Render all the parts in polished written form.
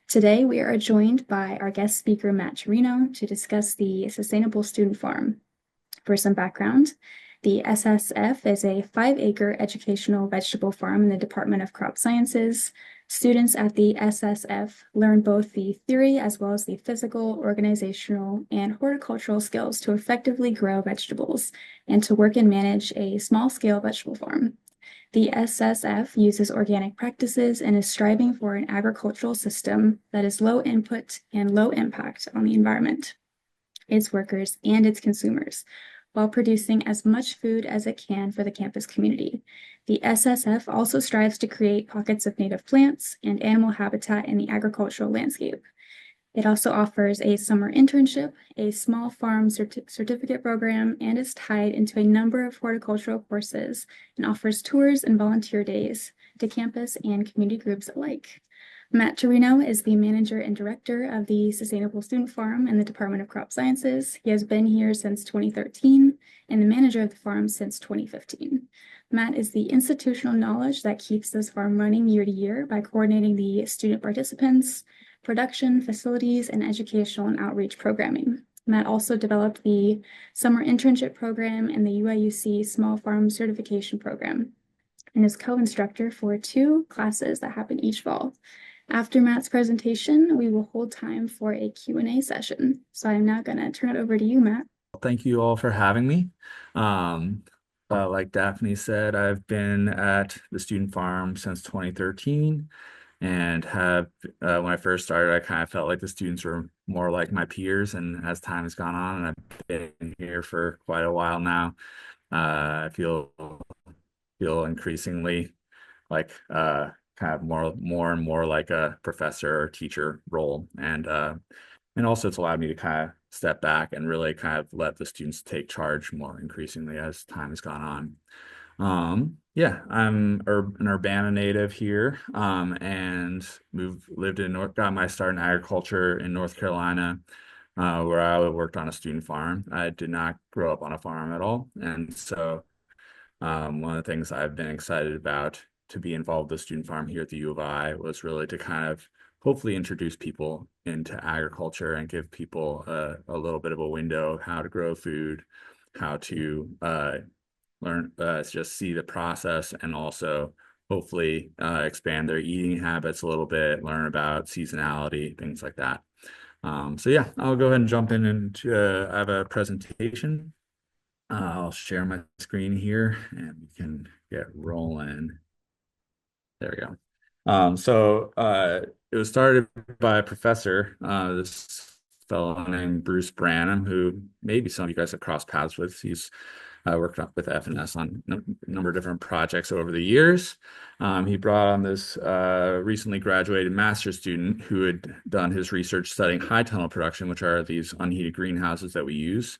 Today, we are joined by our guest speaker, Matt Turino, to discuss the Sustainable Student Farm. For some background, the SSF is a 5-acre educational vegetable farm in the Department of Crop Sciences. Students at the SSF learn both the theory as well as the physical, organizational, and horticultural skills to effectively grow vegetables and to work and manage a small-scale vegetable farm. The SSF uses organic practices and is striving for an agricultural system that is low input and low impact on the environment, its workers, and its consumers, while producing as much food as it can for the campus community. The SSF also strives to create pockets of native plants and animal habitat in the agricultural landscape. It also offers a summer internship, a small farm certificate program, and is tied into a number of horticultural courses and offers tours and volunteer days to campus and community groups alike. Matt Turino is the manager and director of the Sustainable Student Farm in the Department of Crop Sciences. He has been here since 2013 and the manager of the farm since 2015. Matt is the institutional knowledge that keeps this farm running year to year by coordinating the student participants, production, facilities, and educational and outreach programming. Matt also developed the summer internship program and the UIUC Small Farm Certification Program and is co-instructor for 2 classes that happen each fall. After Matt's presentation, we will hold time for a Q&A session. So I'm now going to turn it over to you, Matt. Thank you all for having me. Like Daphne said, I've been at the student farm since 2013 and have, when I first started, I kind of felt like the students were more like my peers. And as time has gone on, and I've been here for quite a while now, I feel increasingly like kind of more and more like a professor or teacher role. And also it's allowed me to kind of step back and really kind of let the students take charge more increasingly as time has gone on. Yeah, I'm an Urbana native here, and got my start in agriculture in North Carolina, where I worked on a student farm. I did not grow up on a farm at all, and so one of the things I've been excited about to be involved with the student farm here at the U of I was really to kind of hopefully introduce people into agriculture and give people a little bit of a window of how to grow food, how to learn, just see the process, and also hopefully expand their eating habits a little bit, learn about seasonality, things like that. So yeah, I'll go ahead and jump in and I have a presentation. I'll share my screen here and we can get rolling. There we go. It was started by a professor, this fellow named Bruce Branham, who maybe some of you guys have crossed paths with. He's worked up with F&S on a number of different projects over the years. He brought on this recently graduated master's student who had done his research studying high tunnel production, which are these unheated greenhouses that we use.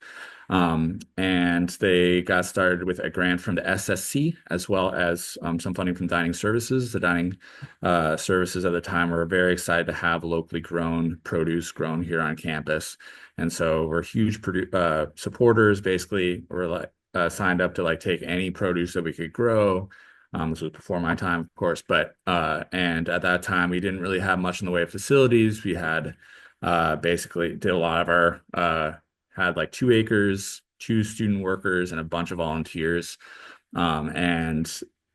And they got started with a grant from the SSC, as well as some funding from dining services. The dining services at the time were very excited to have locally grown produce grown here on campus. And so we're huge supporters. Basically, we're like signed up to like take any produce that we could grow. This was before my time, of course, but and at that time we didn't really have much in the way of facilities. We had basically did a lot of our had like 2 acres, 2 student workers, and a bunch of volunteers. And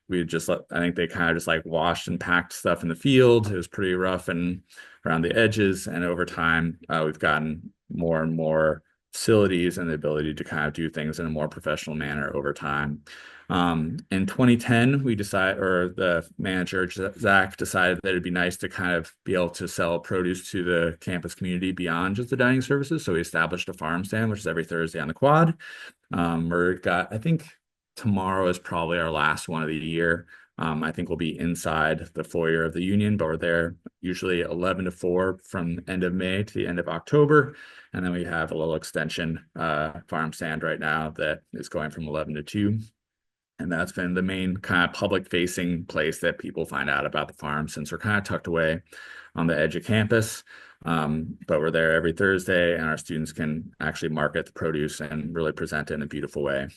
we just, I think they kind of just like washed and packed stuff in the field. It was pretty rough and around the edges. And over time, we've gotten more and more facilities and the ability to kind of do things in a more professional manner over time. In 2010, the manager, Zach, decided that it'd be nice to kind of be able to sell produce to the campus community beyond just the dining services. So we established a farm stand, which is every Thursday on the quad. I think tomorrow is probably our last one of the year. I think we'll be inside the foyer of the union, but we're there usually 11 to 4 from end of May to the end of October. And then we have a little extension farm stand right now that is going from 11 to 2. And that's been the main kind of public facing place that people find out about the farm, since we're kind of tucked away on the edge of campus. But we're there every Thursday, and our students can actually market the produce and really present it in a beautiful way.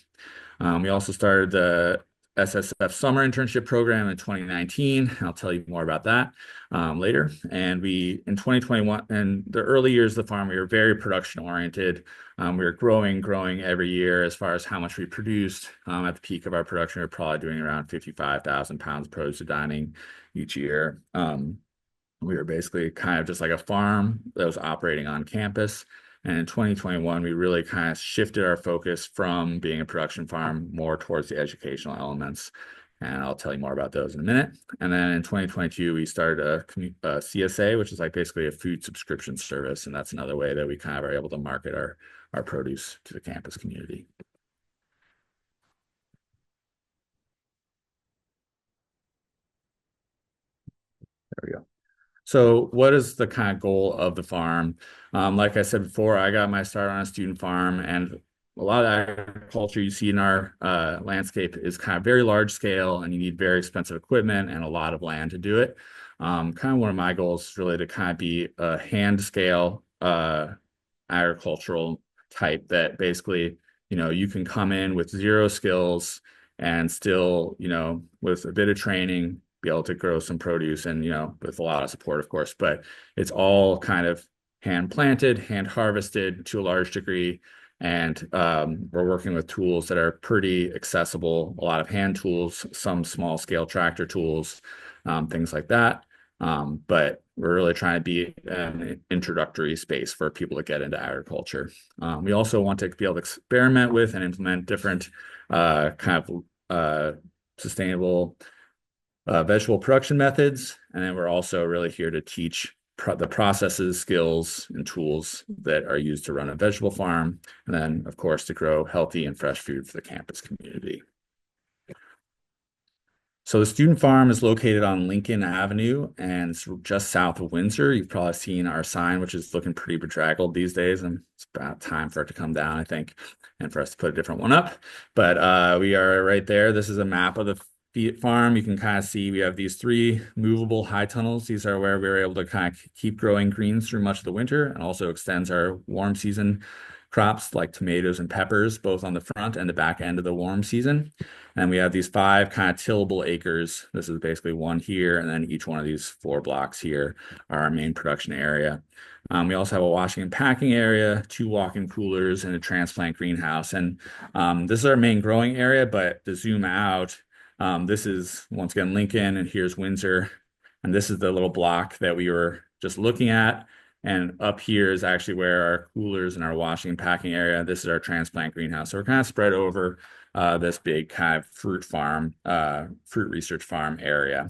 We also started the SSF summer internship program in 2019. I'll tell you more about that later. And we, in 2021, and the early years of the farm, we were very production oriented. We were growing every year as far as how much we produced. At the peak of our production, we were probably doing around 55,000 pounds of produce to dining each year. We were basically kind of just like a farm that was operating on campus. And in 2021, we really kind of shifted our focus from being a production farm more towards the educational elements. And I'll tell you more about those in a minute. And then in 2022, we started a CSA, which is like basically a food subscription service. And that's another way that we kind of are able to market our produce to the campus community. There we go. So what is the kind of goal of the farm? Like I said before, I got my start on a student farm, and a lot of agriculture you see in our landscape is kind of very large scale, and you need very expensive equipment and a lot of land to do it. Kind of one of my goals is really to kind of be a hand scale agricultural type that basically, you can come in with zero skills and still, with a bit of training, be able to grow some produce and, with a lot of support, of course, but it's all kind of hand planted, hand harvested to a large degree. And we're working with tools that are pretty accessible, a lot of hand tools, some small scale tractor tools, things like that. But we're really trying to be an introductory space for people to get into agriculture. We also want to be able to experiment with and implement different kind of sustainable vegetable production methods. And then we're also really here to teach the processes, skills, and tools that are used to run a vegetable farm. And then, of course, to grow healthy and fresh food for the campus community. So the student farm is located on Lincoln Avenue, and it's just south of Windsor. You've probably seen our sign, which is looking pretty bedraggled these days, and it's about time for it to come down, I think, and for us to put a different one up. But we are right there. This is a map of the farm. You can kind of see we have these 3 movable high tunnels. These are where we were able to kind of keep growing greens through much of the winter, and also extends our warm season crops like tomatoes and peppers, both on the front and the back end of the warm season. And we have these 5 kind of tillable acres. This is basically one here, and then each one of these 4 blocks here are our main production area. We also have a washing and packing area, 2 walk-in coolers, and a transplant greenhouse. And this is our main growing area, but to zoom out, this is, once again, Lincoln, and here's Windsor. And this is the little block that we were just looking at. And up here is actually where our coolers and our washing and packing area. This is our transplant greenhouse. So we're kind of spread over this big kind of fruit research farm area.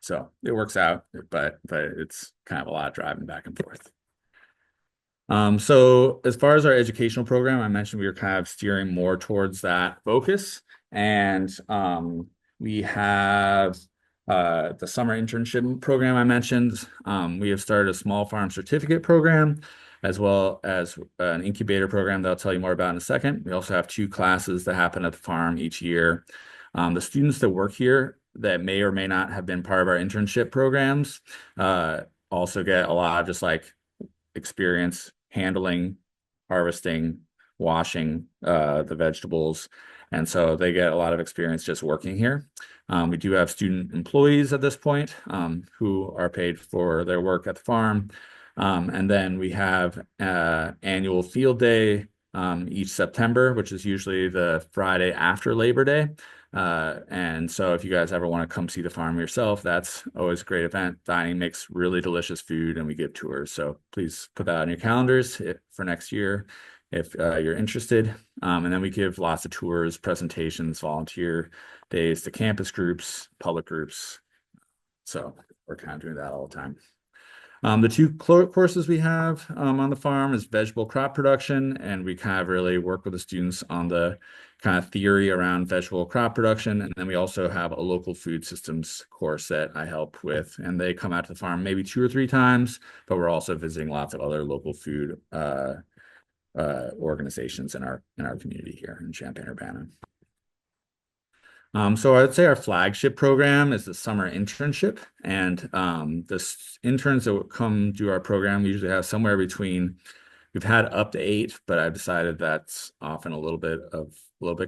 So it works out, but it's kind of a lot of driving back and forth. So as far as our educational program, I mentioned we were kind of steering more towards that focus. And we have the summer internship program I mentioned. We have started a small farm certificate program, as well as an incubator program that I'll tell you more about in a second. We also have 2 classes that happen at the farm each year. The students that work here that may or may not have been part of our internship programs also get a lot of just like experience handling, harvesting, washing the vegetables. And so they get a lot of experience just working here. We do have student employees at this point who are paid for their work at the farm. And then we have annual field day each September, which is usually the Friday after Labor Day. And so if you guys ever want to come see the farm yourself, that's always a great event. Dining makes really delicious food, and we give tours. So please put that on your calendars for next year if you're interested. And then we give lots of tours, presentations, volunteer days to campus groups, public groups. So we're kind of doing that all the time. The 2 courses we have on the farm is vegetable crop production, and we kind of really work with the students on the kind of theory around vegetable crop production. And then we also have a local food systems course that I help with, and they come out to the farm maybe 2 or 3 times, but we're also visiting lots of other local food organizations in our community here in Champaign-Urbana. So I'd say our flagship program is the summer internship, and the interns that come do our program usually have somewhere between we've had up to 8, but I've decided that's often a little bit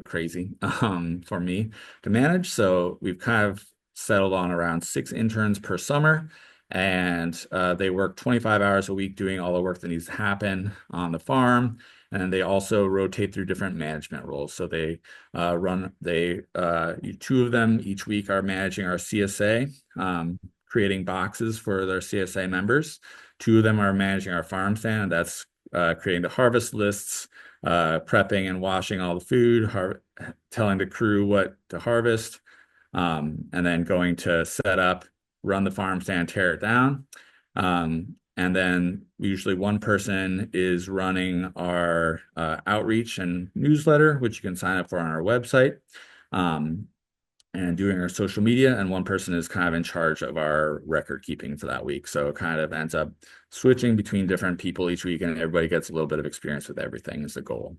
crazy for me to manage. So we've kind of settled on around 6 interns per summer, and they work 25 hours a week doing all the work that needs to happen on the farm. And they also rotate through different management roles. So two of them each week are managing our CSA, creating boxes for their CSA members. Two of them are managing our farm stand. That's creating the harvest lists, prepping and washing all the food, telling the crew what to harvest, and then going to set up, run the farm stand, tear it down. And then usually one person is running our outreach and newsletter, which you can sign up for on our website, and doing our social media. And one person is kind of in charge of our record keeping for that week. So it kind of ends up switching between different people each week, and everybody gets a little bit of experience with everything is the goal.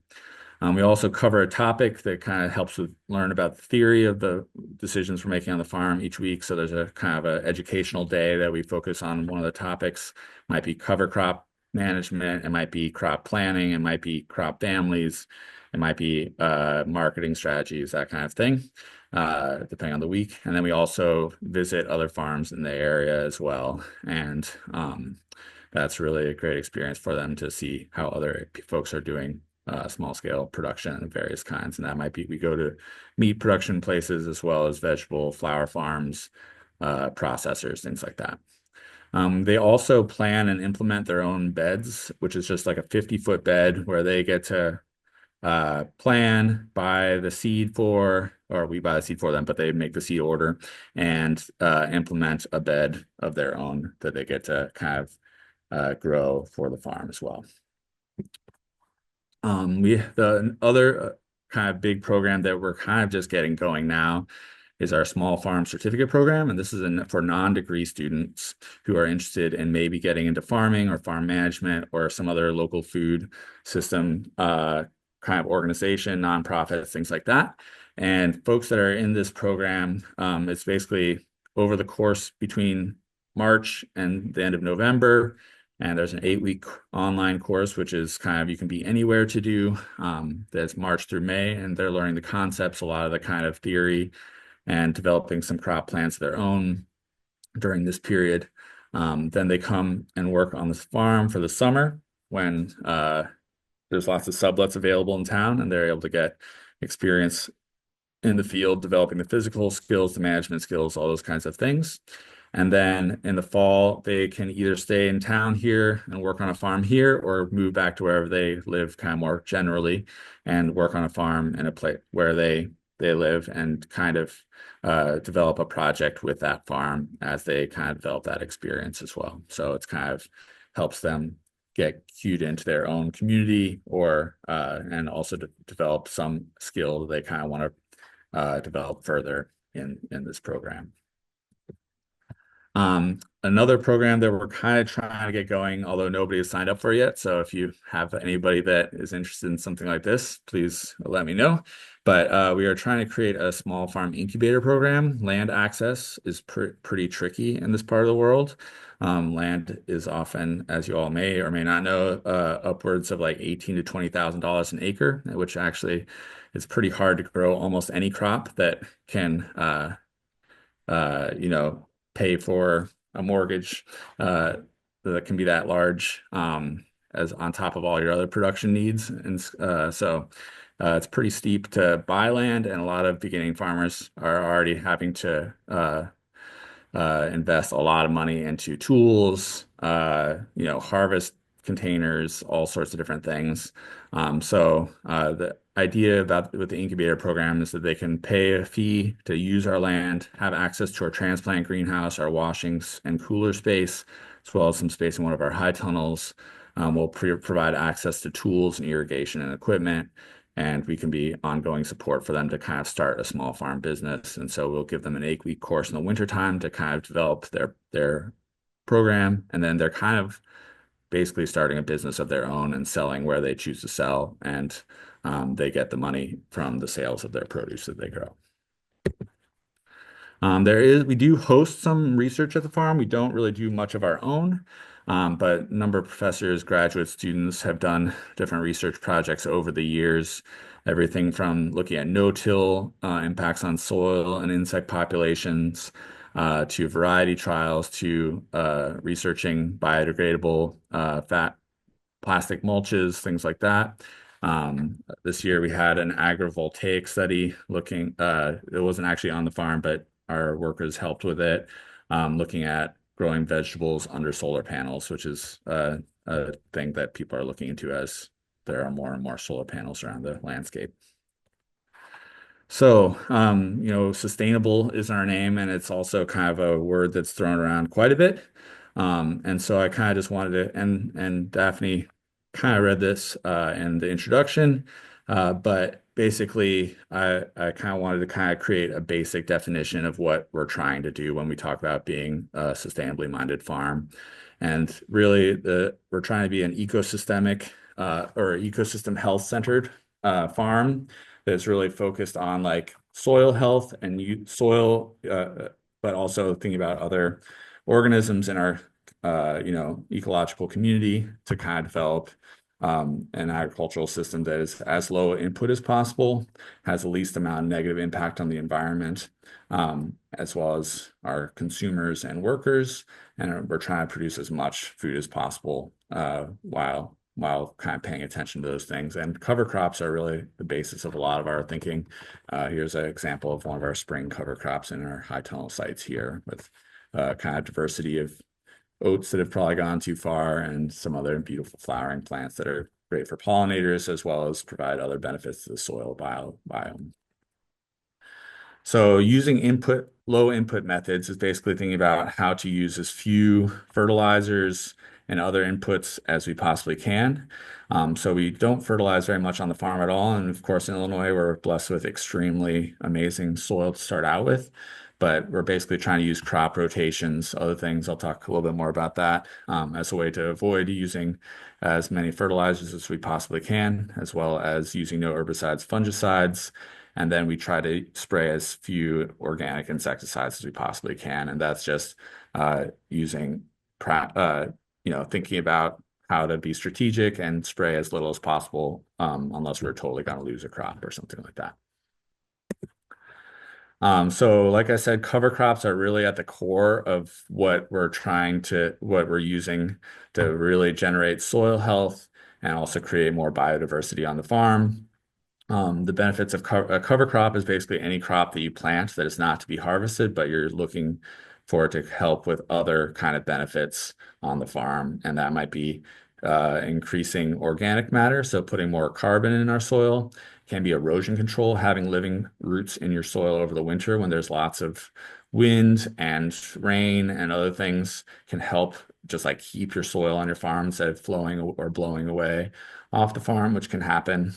We also cover a topic that kind of helps with learn about the theory of the decisions we're making on the farm each week. So there's a kind of an educational day that we focus on one of the topics. It might be cover crop management, it might be crop planning, it might be crop families, it might be marketing strategies, that kind of thing, depending on the week. And then we also visit other farms in the area as well. And that's really a great experience for them to see how other folks are doing small scale production of various kinds. And that might be, we go to meat production places as well as vegetable, flower farms, processors, things like that. They also plan and implement their own beds, which is just like a 50-foot bed where they get to plan, buy the seed for, or we buy the seed for them, but they make the seed order and implement a bed of their own that they get to kind of grow for the farm as well. The other kind of big program that we're kind of just getting going now is our small farm certificate program. And this is for non-degree students who are interested in maybe getting into farming or farm management or some other local food system kind of organization, nonprofits, things like that. And folks that are in this program, it's basically over the course between March and the end of November. And there's an 8-week online course, which is kind of, you can be anywhere to do. That's March through May, and they're learning the concepts, a lot of the kind of theory, and developing some crop plans of their own during this period. Then they come and work on this farm for the summer when there's lots of sublets available in town, and they're able to get experience in the field, developing the physical skills, the management skills, all those kinds of things. And then in the fall, they can either stay in town here and work on a farm here or move back to wherever they live kind of more generally and work on a farm in a place where they live and kind of develop a project with that farm as they kind of develop that experience as well. So it's kind of helps them get cued into their own community or and also to develop some skill that they kind of want to develop further in this program. Another program that we're kind of trying to get going, although nobody has signed up for it yet. So if you have anybody that is interested in something like this, please let me know. But we are trying to create a small farm incubator program. Land access is pretty tricky in this part of the world. Land is often, as you all may or may not know, upwards of like $18,000 to $20,000 an acre, which actually is pretty hard to grow almost any crop that can, pay for a mortgage that can be that large as on top of all your other production needs. And so it's pretty steep to buy land, and a lot of beginning farmers are already having to invest a lot of money into tools, harvest containers, all sorts of different things. So the idea with the incubator program is that they can pay a fee to use our land, have access to our transplant greenhouse, our washings and cooler space, as well as some space in one of our high tunnels. We'll provide access to tools and irrigation and equipment, and we can be ongoing support for them to kind of start a small farm business. And so we'll give them an 8-week course in the wintertime to kind of develop their program. And then they're kind of basically starting a business of their own and selling where they choose to sell. And they get the money from the sales of their produce that they grow. We do host some research at the farm. We don't really do much of our own, but a number of professors, graduate students have done different research projects over the years. Everything from looking at no-till impacts on soil and insect populations, to variety trials, to researching biodegradable fat plastic mulches, things like that. This year we had an agrivoltaic study looking, it wasn't actually on the farm, but our workers helped with it, looking at growing vegetables under solar panels, which is a thing that people are looking into as there are more and more solar panels around the landscape. So, sustainable is our name, and it's also kind of a word that's thrown around quite a bit. And so I kind of just wanted to, and Daphne kind of read this in the introduction, but basically I kind of wanted to kind of create a basic definition of what we're trying to do when we talk about being a sustainably minded farm. And really, we're trying to be an ecosystemic or ecosystem health centered farm that's really focused on like soil health and soil, but also thinking about other organisms in our, ecological community to kind of develop an agricultural system that is as low input as possible, has the least amount of negative impact on the environment, as well as our consumers and workers. And we're trying to produce as much food as possible while kind of paying attention to those things. And cover crops are really the basis of a lot of our thinking. Here's an example of one of our spring cover crops in our high tunnel sites here with kind of diversity of oats that have probably gone too far and some other beautiful flowering plants that are great for pollinators as well as provide other benefits to the soil biome. So using low input methods is basically thinking about how to use as few fertilizers and other inputs as we possibly can. So we don't fertilize very much on the farm at all. And of course, in Illinois, we're blessed with extremely amazing soil to start out with. But we're basically trying to use crop rotations, other things. I'll talk a little bit more about that as a way to avoid using as many fertilizers as we possibly can, as well as using no herbicides, fungicides, and then we try to spray as few organic insecticides as we possibly can. And that's just using, thinking about how to be strategic and spray as little as possible, unless we're totally going to lose a crop or something like that. So like I said, cover crops are really at the core of what we're using to really generate soil health and also create more biodiversity on the farm. The benefits of a cover crop is basically any crop that you plant that is not to be harvested, but you're looking for it to help with other kind of benefits on the farm. And that might be increasing organic matter, so putting more carbon in our soil. Can be erosion control, having living roots in your soil over the winter when there's lots of wind and rain and other things can help just like keep your soil on your farm instead of flowing or blowing away off the farm, which can happen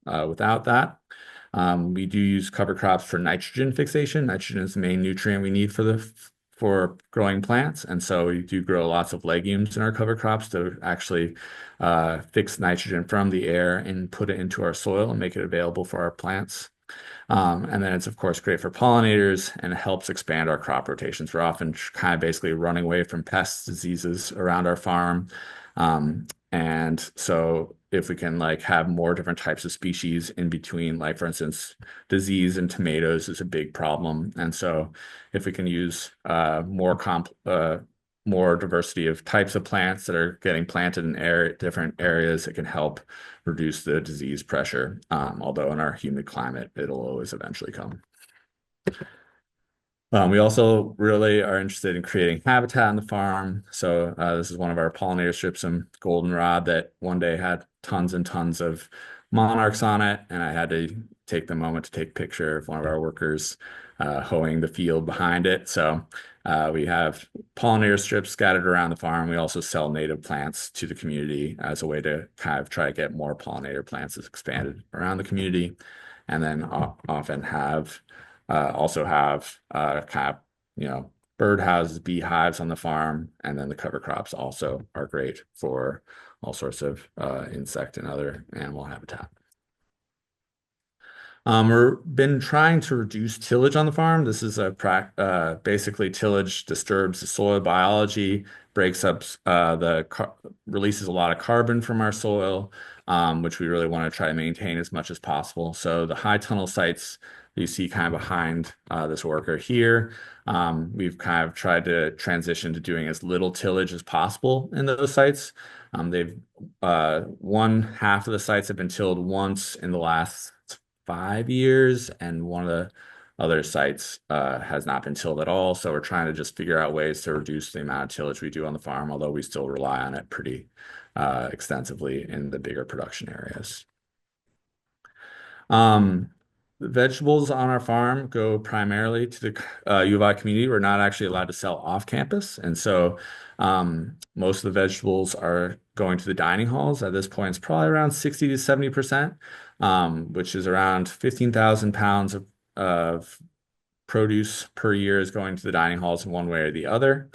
without that. We do use cover crops for nitrogen fixation. Nitrogen is the main nutrient we need for growing plants. And so we do grow lots of legumes in our cover crops to actually fix nitrogen from the air and put it into our soil and make it available for our plants. And then it's of course great for pollinators and it helps expand our crop rotations. We're often kind of basically running away from pests, diseases around our farm. And so if we can like have more different types of species in between, like for instance, disease in tomatoes is a big problem. And so if we can use more diversity of types of plants that are getting planted in different areas, it can help reduce the disease pressure. Although in our humid climate, it'll always eventually come. We also really are interested in creating habitat on the farm. So this is one of our pollinator strips, some goldenrod that one day had tons and tons of monarchs on it. And I had to take the moment to take a picture of one of our workers hoeing the field behind it. So we have pollinator strips scattered around the farm. We also sell native plants to the community as a way to kind of try to get more pollinator plants expanded around the community. And then often also have kind of, bird houses, beehives on the farm. And then the cover crops also are great for all sorts of insect and other animal habitat. We've been trying to reduce tillage on the farm. This is basically tillage disturbs the soil biology, breaks up releases a lot of carbon from our soil, which we really want to try to maintain as much as possible. So the high tunnel sites you see kind of behind this worker here, we've kind of tried to transition to doing as little tillage as possible in those sites. They've one half of the sites have been tilled once in the last 5 years, and one of the other sites has not been tilled at all. So we're trying to just figure out ways to reduce the amount of tillage we do on the farm, although we still rely on it pretty extensively in the bigger production areas. Um, the vegetables on our farm go primarily to the U of I community. We're not actually allowed to sell off campus. And so most of the vegetables are going to the dining halls. At this point, it's probably around 60 to 70%, which is around 15,000 pounds of produce per year is going to the dining halls in one way or the other.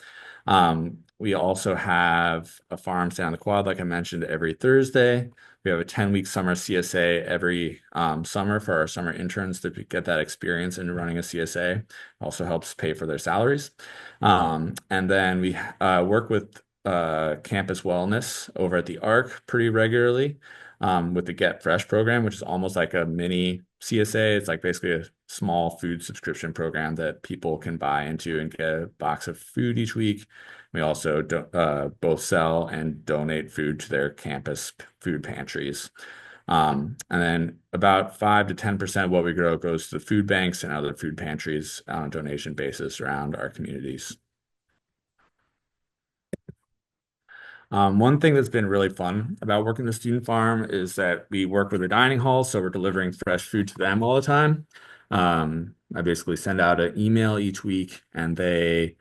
We also have a farm down the quad, like I mentioned, every Thursday. We have a 10-week summer CSA every summer for our summer interns to get that experience in running a CSA. Also helps pay for their salaries. And then we work with campus wellness over at the ARC pretty regularly with the Get Fresh program, which is almost like a mini CSA. It's like basically a small food subscription program that people can buy into and get a box of food each week. We also both sell and donate food to their campus food pantries. And then about 5 to 10% of what we grow goes to the food banks and other food pantries on a donation basis around our communities. One thing that's been really fun about working the student farm is that we work with the dining hall, so we're delivering fresh food to them all the time. I basically send out an email each week, and they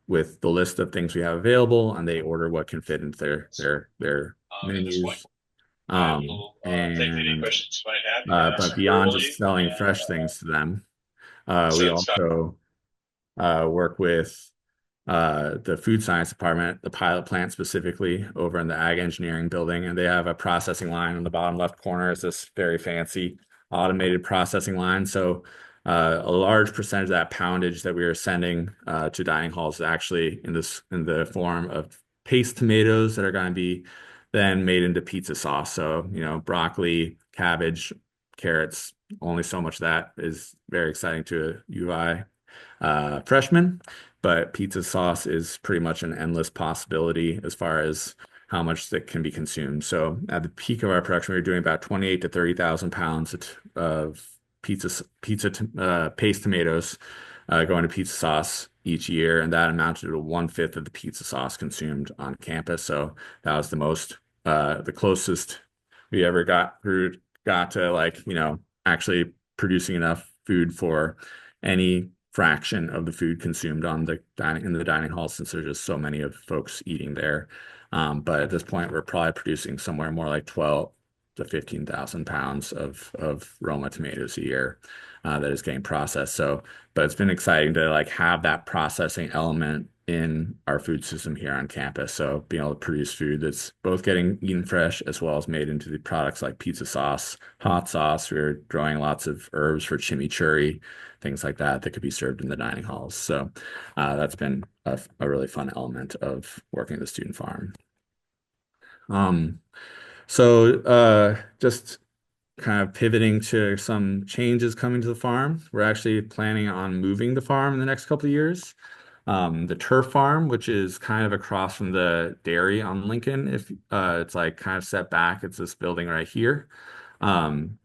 with the list of things we have available, and they order what can fit into their At this point. menus. I Um, will take any and questions you might have. You can ask but them beyond just verbally. selling And fresh things to them, we so, Scott, also work with the food science department, the pilot plant specifically over in the ag engineering building, and they have a processing line in the bottom left corner. Is this very fancy automated processing line. So a large percentage of that poundage that we are sending to dining halls is actually in the form of paste tomatoes that are going to be then made into pizza sauce. So, broccoli, cabbage, carrots, only so much of that is very exciting to a UI freshman, but pizza sauce is pretty much an endless possibility as far as how much that can be consumed. So at the peak of our production, we were doing about 28 to 30,000 pounds of pizza paste tomatoes going to pizza sauce each year, and that amounted to 1/5 of the pizza sauce consumed on campus. So that was the closest we ever got to actually producing enough food for any fraction of the food consumed in the dining hall, since there's just so many of folks eating there. But at this point, we're probably producing somewhere more like 12 to 15,000 pounds of Roma tomatoes a year that is getting processed. But it's been exciting to have that processing element in our food system here on campus. So being able to produce food that's both getting eaten fresh as well as made into the products like pizza sauce, hot sauce. We're growing lots of herbs for chimichurri, things like that that could be served in the dining halls. So that's been a really fun element of working at the student farm. Um, just kind of pivoting to some changes coming to the farm. We're actually planning on moving the farm in the next couple of years. The turf farm, which is kind of across from the dairy on Lincoln, if it's like kind of set back, it's this building right here. Um,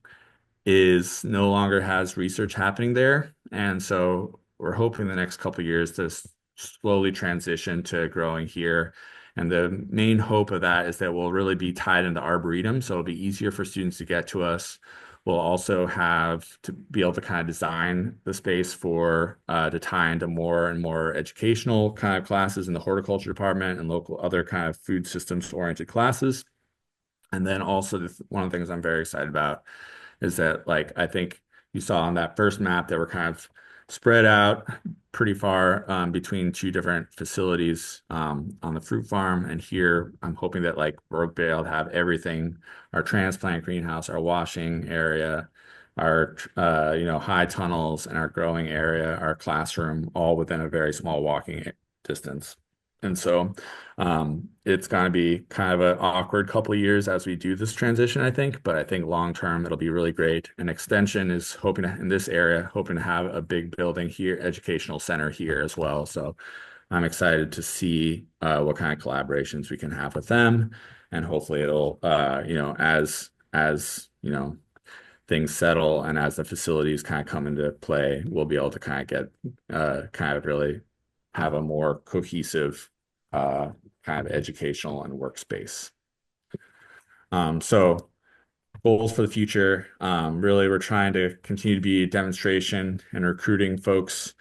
is no longer has research happening there. And so we're hoping the next couple of years to slowly transition to growing here. And the main hope of that is that we'll really be tied into Arboretum, so it'll be easier for students to get to us. We'll also have to be able to kind of design the space for to tie into more and more educational kind of classes in the horticulture department and local other kind of food systems oriented classes. And then also one of the things I'm very excited about is that I think you saw on that first map that we're kind of spread out pretty far between two different facilities on the fruit farm. And here I'm hoping that we'll be able to have everything, our transplant greenhouse, our washing area, high tunnels and our growing area, our classroom, all within a very small walking distance. And so it's going to be kind of an awkward couple of years as we do this transition, I think, but I think long term it'll be really great. An extension is hoping to, in this area, hoping to have a big building here, educational center here as well. So I'm excited to see what kind of collaborations we can have with them, and hopefully it'll, as things settle and as the facilities kind of come into play, we'll be able to kind of get kind of really have a more cohesive kind of educational and workspace. So goals for the future, really we're trying to continue to be a demonstration and recruiting folks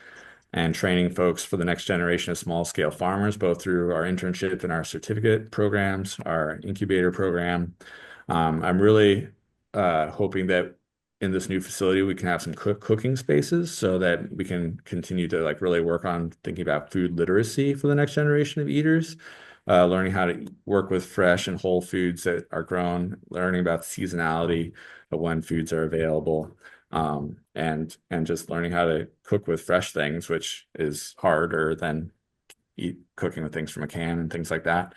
and training folks for the next generation of small scale farmers, both through our internship and our certificate programs, our incubator program. I'm really hoping that in this new facility, we can have some cooking spaces so that we can continue to like really work on thinking about food literacy for the next generation of eaters, learning how to work with fresh and whole foods that are grown, learning about the seasonality of when foods are available, and just learning how to cook with fresh things, which is harder than cooking with things from a can and things like that.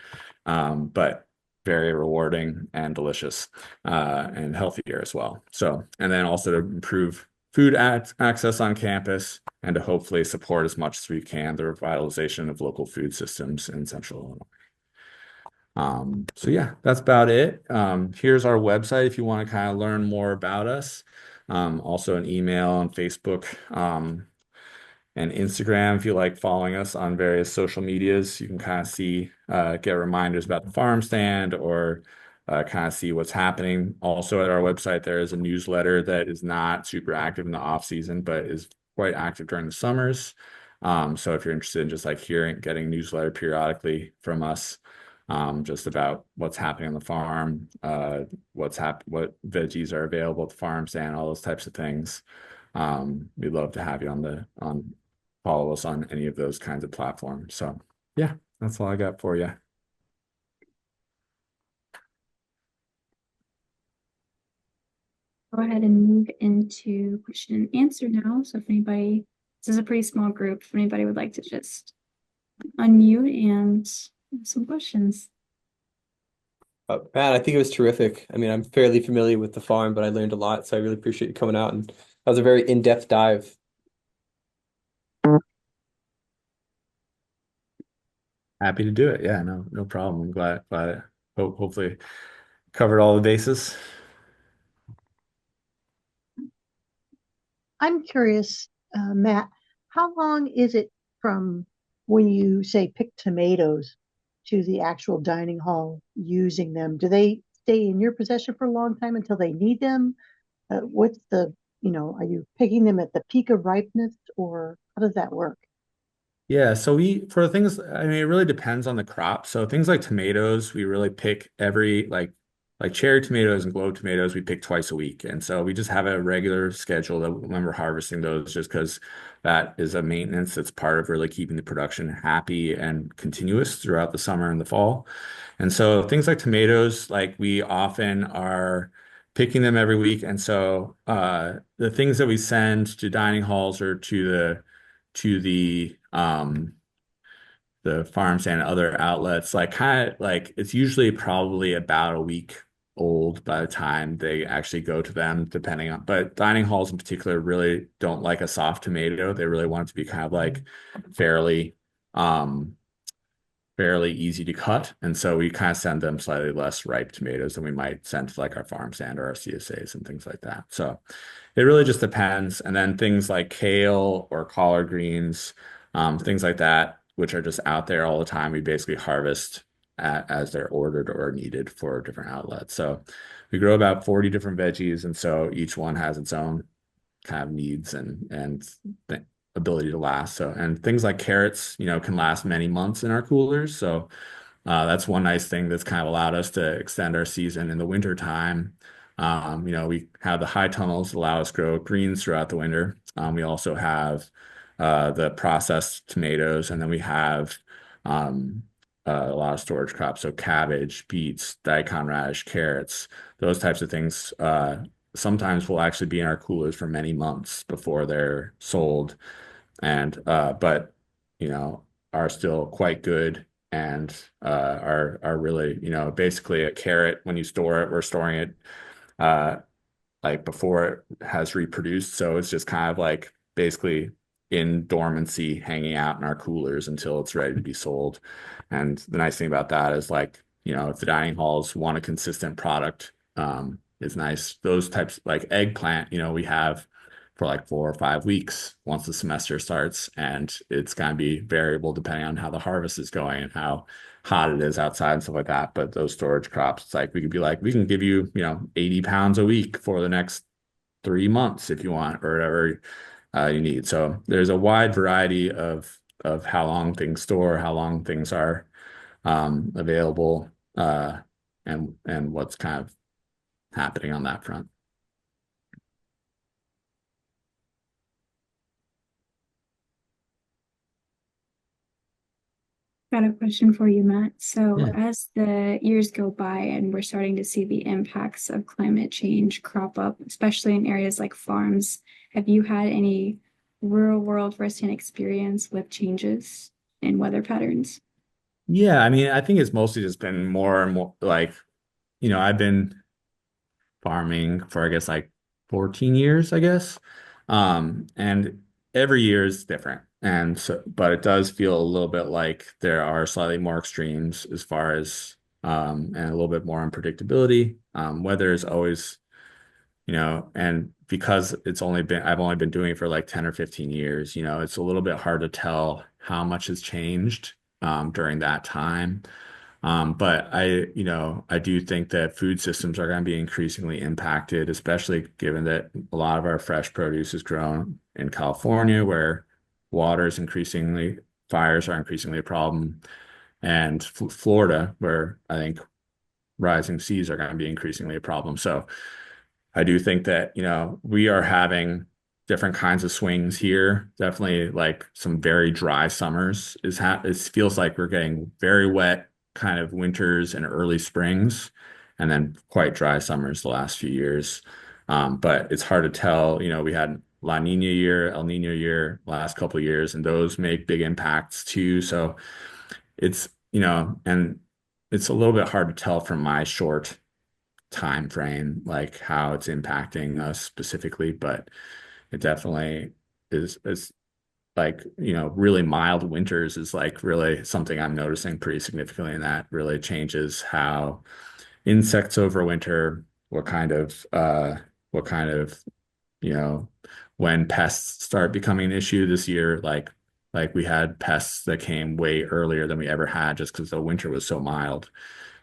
But very rewarding and delicious, and healthier as well. So, and then also to improve food access on campus and to hopefully support as much as we can the revitalization of local food systems in Central Illinois. So yeah, that's about it. Here's our website if you want to kind of learn more about us. Also an email and Facebook, and Instagram if you like following us on various social medias. You can kind of see, get reminders about the farm stand or kind of see what's happening. Also at our website, there is a newsletter that is not super active in the off season, but is quite active during the summers. So if you're interested in just like getting newsletter periodically from us, just about what's happening on the farm, what veggies are available at the farm stand, all those types of things. We'd love to have you follow us on any of those kinds of platforms. So yeah, that's all I got for you. Go ahead and move into question and answer now. So if anybody, this is a pretty small group, if anybody would like to just unmute and some questions. Matt, I think it was terrific. I mean, I'm fairly familiar with the farm, but I learned a lot, so I really appreciate you coming out, and that was a very in-depth dive. Happy to do it. Yeah, no problem. I'm glad hopefully covered all the bases. I'm curious, Matt, how long is it from when you say pick tomatoes to the actual dining hall using them? Do they stay in your possession for a long time until they need them? What's are you picking them at the peak of ripeness, or how does that work? Yeah, so for things, I mean, it really depends on the crop. So things like tomatoes, we really pick every like cherry tomatoes and globe tomatoes, we pick twice a week. And so we just have a regular schedule that when we're harvesting those, just because that is a maintenance that's part of really keeping the production happy and continuous throughout the summer and the fall. And so things like tomatoes, like we often are picking them every week. And so the things that we send to dining halls or to the farms and other outlets, like kind of like it's usually probably about a week old by the time they actually go to them, depending on, but dining halls in particular really don't like a soft tomato. They really want it to be kind of like fairly fairly easy to cut. And so we kind of send them slightly less ripe tomatoes than we might send to like our farm stand or our CSAs and things like that. So it really just depends. And then things like kale or collard greens, things like that, which are just out there all the time, we basically harvest as they're ordered or needed for different outlets. So we grow about 40 different veggies. And so each one has its own kind of needs and ability to last. So, and things like carrots, can last many months in our coolers. So that's one nice thing that's kind of allowed us to extend our season in the winter time. We have the high tunnels that allow us to grow greens throughout the winter. We also have the processed tomatoes, and then we have a lot of storage crops. So cabbage, beets, daikon radish, carrots, those types of things sometimes will actually be in our coolers for many months before they're sold. And but are still quite good and are really, basically a carrot when you store it. We're storing it uh like before it has reproduced. So it's just kind of like basically in dormancy, hanging out in our coolers until it's ready to be sold. And the nice thing about that is like, if the dining halls want a consistent product, it's nice. Those types like eggplant, we have for like 4 or 5 weeks once the semester starts, and it's going to be variable depending on how the harvest is going and how hot it is outside and stuff like that. But those storage crops, it's like we could be like, we can give you, 80 pounds a week for the next 3 months if you want, or whatever you need. So there's a wide variety of how long things store, how long things are available, and what's kind of happening on that front. Got a question for you, Matt. So, Yeah. as the years go by and we're starting to see the impacts of climate change crop up, especially in areas like farms, have you had any real world firsthand experience with changes in weather patterns? Yeah, I mean, I think it's mostly just been more and more like, I've been farming for I guess like 14 years, I guess. And every year is different. And so, but it does feel a little bit like there are slightly more extremes as far as and a little bit more unpredictability. Weather is always, and because I've only been doing it for like 10 or 15 years, it's a little bit hard to tell how much has changed during that time. But I do think that food systems are going to be increasingly impacted, especially given that a lot of our fresh produce is grown in California, where water is increasingly, fires are increasingly a problem, and Florida, where I think rising seas are going to be increasingly a problem. So I do think that, we are having different kinds of swings here. Definitely like some very dry summers it feels like we're getting very wet kind of winters and early springs, and then quite dry summers the last few years. But it's hard to tell, we had La Nina year, El Nino year last couple of years, and those make big impacts too. So and it's a little bit hard to tell from my short time frame, like how it's impacting us specifically, but it definitely is like, really mild winters is like really something I'm noticing pretty significantly, and that really changes how insects overwinter, what kind of, you know, when pests start becoming an issue this year, like we had pests that came way earlier than we ever had just because the winter was so mild.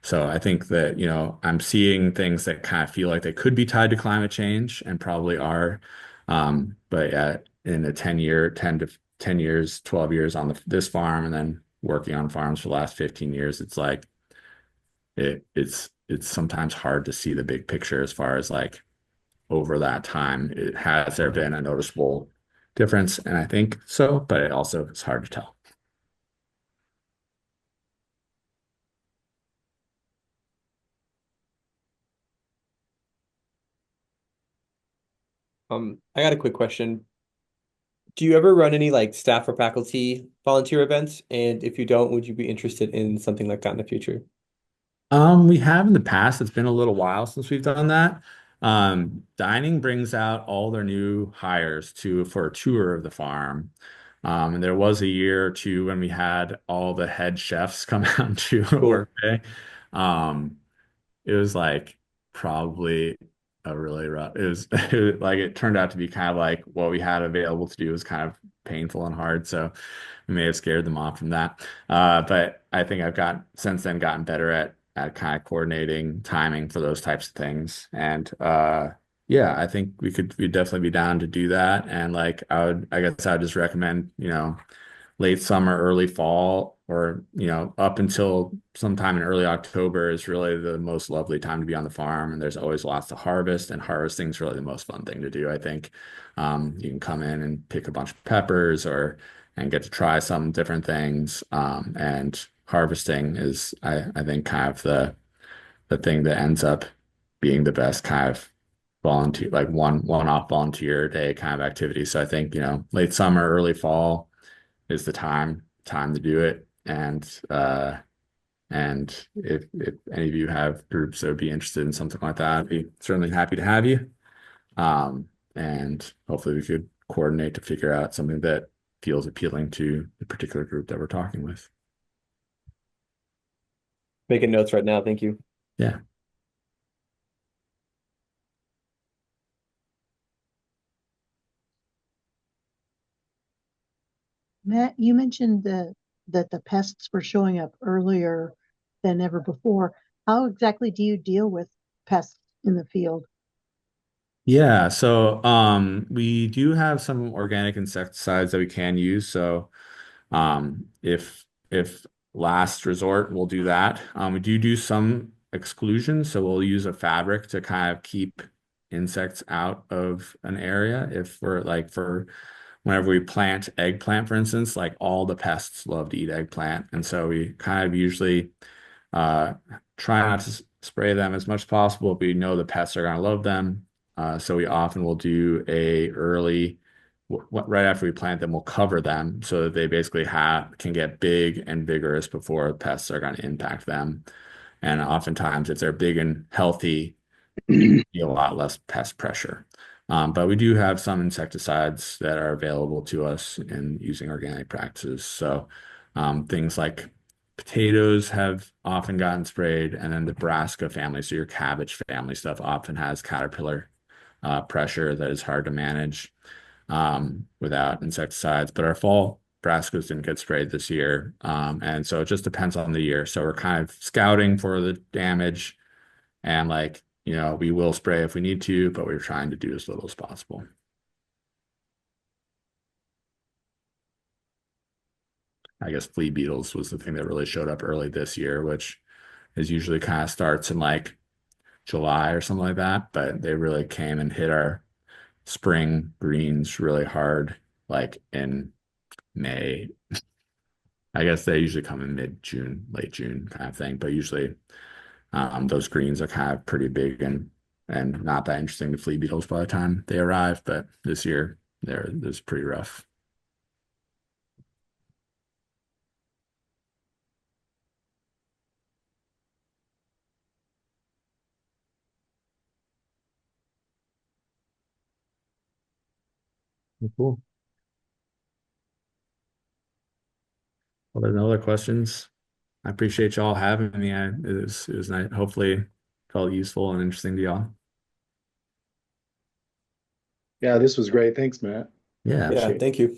So I think that, I'm seeing things that kind of feel like they could be tied to climate change and probably are. But in a 10 years, 12 years on this farm and then working on farms for the last 15 years, it's like it's sometimes hard to see the big picture as far as like over that time, has there been a noticeable difference? And I think so, but it also is hard to tell. I got a quick question. Do you ever run any like staff or faculty volunteer events? And if you don't, would you be interested in something like that in the future? We have in the past. It's been a little while since we've done that. Dining brings out all their new hires for a tour of the farm. And there was a year or two when we had all the head chefs come out to a Cool. work day. Um, it was like probably a really rough. Like it turned out to be kind of like what we had available to do was kind of painful and hard. So we may have scared them off from that. But I think I've got since then gotten better at kind of coordinating timing for those types of things. And yeah, I think we'd definitely be down to do that. And like I guess I would just recommend, late summer, early fall, or up until sometime in early October is really the most lovely time to be on the farm, and there's always lots to harvest, and harvesting is really the most fun thing to do, I think. You can come in and pick a bunch of peppers and get to try some different things. And harvesting is, I think, kind of the thing that ends up being the best kind of volunteer, like one-off volunteer day kind of activity. So I think, late summer, early fall is the time to do it. And if any of you have groups that would be interested in something like that, I'd be certainly happy to have you. And hopefully we could coordinate to figure out something that feels appealing to the particular group that we're talking with. Making notes right now. Thank you. Yeah. Matt, you mentioned that the pests were showing up earlier than ever before. How exactly do you deal with pests in the field? Yeah, so we do have some organic insecticides that we can use. So if last resort, we'll do that. We do some exclusions, so we'll use a fabric to kind of keep insects out of an area. If we're like for whenever we plant eggplant, for instance, like all the pests love to eat eggplant, and so we kind of usually uh, try not to spray them as much as possible, but we know the pests are going to love them. So we often will do a early, right after we plant them, we'll cover them so that they basically can get big and vigorous before pests are going to impact them. And oftentimes, if they're big and healthy, be a lot less pest pressure. But we do have some insecticides that are available to us in using organic practices. So things like potatoes have often gotten sprayed, and then the brassica family, so your cabbage family stuff, often has caterpillar pressure that is hard to manage without insecticides. But our fall brassicas didn't get sprayed this year. And so it just depends on the year. So we're kind of scouting for the damage and we will spray if we need to, but we're trying to do as little as possible. I guess flea beetles was the thing that really showed up early this year, which is usually kind of starts in like July or something like that. But they really came and hit our spring greens really hard, like in May. I guess they usually come in mid-June, late June kind of thing. But usually those greens are kind of pretty big and not that interesting to flea beetles by the time they arrive. But this year, it's pretty rough. Cool. Well, there's no other questions. I appreciate y'all having me. It was nice. Hopefully, felt useful and interesting to y'all. Yeah, this was great. Thanks, Matt. Yeah, Yeah, thank you.